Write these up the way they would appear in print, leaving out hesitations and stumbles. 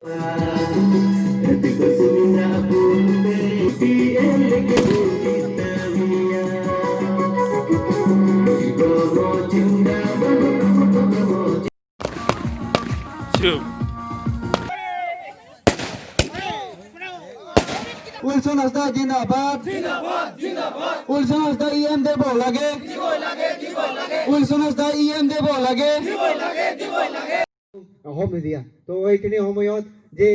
Wilson Hasda জিন্দাবাদ Wilson Hasda EM দেব লাগে Wilson Hasda EM দেব লাগে দিয়া তো এইখিনি সময়ত যে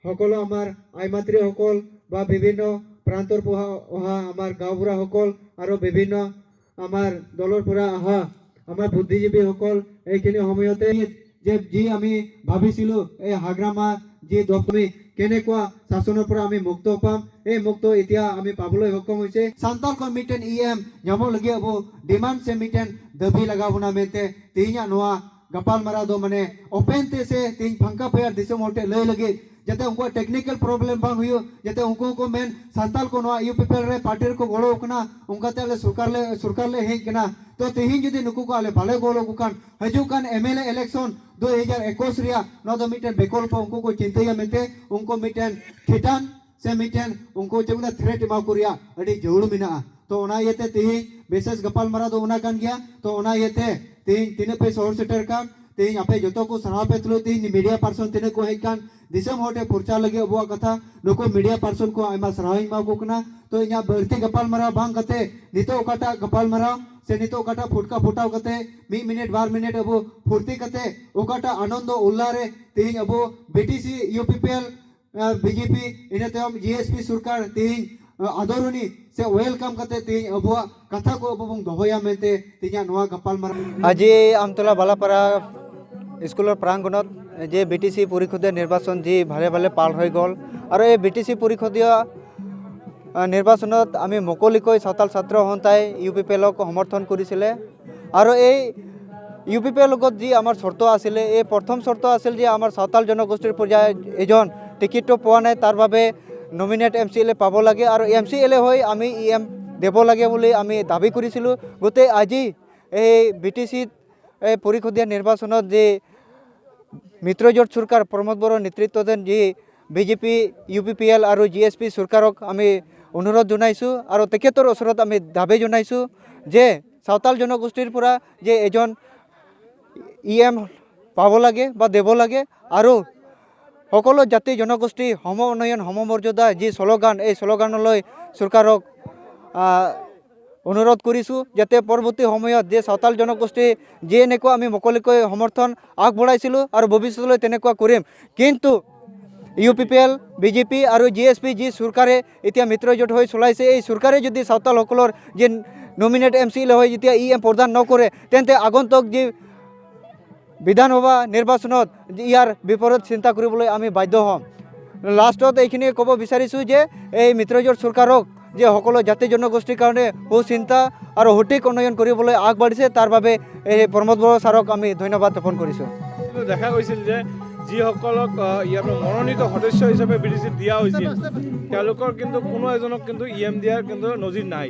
সকলো আমাৰ আইমাতৃসকল বা বিভিন্ন প্ৰান্তৰ পৰা অহা আমাৰ গাঁওবুঢ়াসকল আৰু বিভিন্ন আমাৰ দলৰ পৰা অহা আমাৰ বুদ্ধিজীৱীসকল এইখিনি সময়তে যে যি আমি ভাবিছিলোঁ এই হাগ্ৰামা যি দপমি কেনেকুৱা শাসনৰ পৰা আমি মুক্ত পাম এই মুক্ত এতিয়া আমি পাবলৈ সক্ষম হৈছে সান্তাল কমিটেন ইএম যাবলগীয়া হ'ব ডিমান্ড সে মিটেন দাবি লাগাবনা মেতে তিহিnya noa gapal mara do mane open te se tin phangka payar disem hote lay lage jate unko technical problem bang huyo jate unko ko men santal ko noa UPPL re party ko golo kana unka tale surkar le he kana to tihin jodi nuku ko ale bhale golo kukan hajukan MLA election 2021 ria no do miten bekolpo unko ko chintaya mente unko miten khitan se miten unko jemna threat ma kuria adi jawlu mina तो ओना येते तिही bases Gopal मरा दो ओना कान गया तो ओना येते तिही तिने पे सोर सेटर कान तिही आपे जतो को सराह पे तुलो तिही मीडिया पर्सन तिने को हे कान दिसम होटे पुरचा लगे अबुआ कथा नको मीडिया पर्सन को आइमा सराहिंग मा गोकना तो इया बरती गपाल मरा भांग कते नितो ओकाटा गपाल मरा से नितो ओकाटा फुटका फुटाव कते 1 मिनिट 12 मिनिट अबु फुर्ती कते ओकाटा आनंद उल्लारे तिही अबु बीटीसी यूपीपीएल बीजेपी इने तम जीएसपी सरकार तिही आदरणी से वेलकम करते तीन अबुआ कथा को अबुंग दोहया मेते तिया नोआ गपाल मरा আজি আমতলা বালাপাৰা স্কুলৰ প্ৰাংগণত যে বিটিসি পৰিষদীয় নিৰ্বাচন যি ভালে ভালে পাল হৈ গ'ল আৰু এই বিটিসি পৰিষদীয় নিৰ্বাচনত আমি মুকলিকৈ সাঁওতাল ছাত্ৰ সন্থাই ইউপিপিএলক সমৰ্থন কৰিছিলে আৰু এই ইউপিপিএল লগত যি আমাৰ চৰ্ত আছিলে এই প্ৰথম চৰ্ত আছিল যে আমাৰ সাঁওতাল জনগোষ্ঠীৰ পৰ্যায় এজন টিকিটটো পোৱা নাই তাৰ বাবে নমিনেট MCLA পাব লাগে আৰু MCLA হৈ আমি EM দেব লাগে বুলি আমি দাবী কৰিছিলোঁ গোটেই আজি এই বিটিসিত এই পৰিষদীয় নিৰ্বাচনত যে মিত্ৰজোঁট চৰকাৰ প্ৰমোদ বড়োৰ নেতৃত্বাধীন যি বিজেপি UPPL আৰু GSP চৰকাৰক আমি অনুৰোধ জনাইছোঁ আৰু তেখেতৰ ওচৰত আমি দাবী জনাইছোঁ যে সাঁওতাল জনগোষ্ঠীৰ পৰা যে এজন EM পাব লাগে বা দেব লাগে আৰু সকলো জাতি জনগোষ্ঠী সম উন্নয়ন সমমৰ্যাদা যি স্লোগান এই স্লোগানলৈ চৰকাৰক অনুৰোধ কৰিছোঁ যাতে পৰৱৰ্তী সময়ত যে সাঁওতাল জনগোষ্ঠী যি এনেকুৱা আমি মুকলিকৈ সমৰ্থন আগবঢ়াইছিলোঁ আৰু ভৱিষ্যতলৈ তেনেকুৱা কৰিম কিন্তু UPPL BJP আৰু GSP যি চৰকাৰে এতিয়া মিত্ৰজোঁট হৈ চলাইছে এই চৰকাৰে যদি সাঁওতালসকলৰ যে নমিনেট MCLA হৈ যেতিয়া EM প্ৰদান নকৰে তেন্তে আগন্তুক যি বিধানসভা নিৰ্বাচনত ইয়াৰ বিপৰীত চিন্তা কৰিবলৈ আমি বাধ্য হ'ম লাষ্টত এইখিনি ক'ব বিচাৰিছোঁ যে এই মিত্ৰজোঁট চৰকাৰক যে সকলো জাতি জনগোষ্ঠীৰ কাৰণে সুচিন্তা আৰু সঠিক উন্নয়ন কৰিবলৈ আগবাঢ়িছে তাৰ বাবে এই প্ৰমোদ বড়ো ছাৰক আমি ধন্যবাদ জ্ঞাপন কৰিছোঁ দেখা গৈছিল যে যিসকলক ইয়াৰ মনোনীত সদস্য হিচাপে বিটিসি দিয়া হৈছিল তেওঁলোকৰ কিন্তু কোনো এজনক কিন্তু EM দিয়াৰ কিন্তু নজিৰ নাই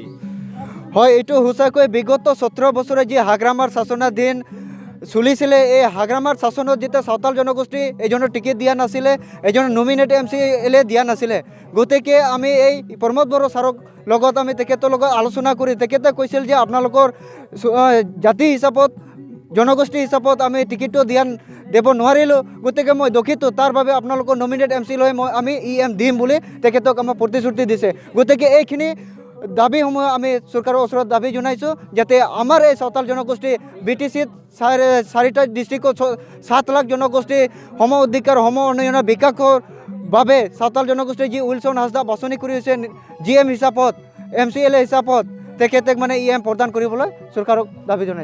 হয় এইটো সঁচাকৈ বিগত 17 বছৰে যি হাগ্ৰামাৰ শাসনাধীন চলিছিলে এই হাগ্ৰামাৰ শাসনত যেতিয়া সাঁওতাল জনগোষ্ঠী এজনৰ টিকেট দিয়া নাছিলে এজনৰ নমিনেট MCLA দিয়া নাছিলে গতিকে আমি এই প্ৰমোদ বড়ো ছাৰক লগত আমি তেখেতৰ লগত আলোচনা কৰি তেখেতে কৈছিল যে আপোনালোকৰ জাতি হিচাপত জনগোষ্ঠী হিচাপত আমি টিকেটটো দেব নোৱাৰিলোঁ গতিকে মই দুখিত তাৰ বাবে আপোনালোকৰ নমিনেট MCLA আমি EM দিম বুলি তেখেতক আমাক প্ৰতিশ্ৰুতি দিছে গতিকে এইখিনি দাবীসমূহ আমি চৰকাৰৰ ওচৰত দাবী জনাইছোঁ যাতে আমাৰ এই সাঁওতাল জনগোষ্ঠী বিটিসিত 4টা ডিষ্ট্ৰিক্টত 7 লাখ জনগোষ্ঠী সম অধিকাৰ সম উন্নয়নৰ বিকাশৰ বাবে সাঁওতাল জনগোষ্ঠী যি উইলসন হাজদা বাছনি কৰি হৈছে GM হিচাপত MCLA হিচাপত তেখেতক মানে EM প্ৰদান কৰিবলৈ চৰকাৰক দাবী জনাইছোঁ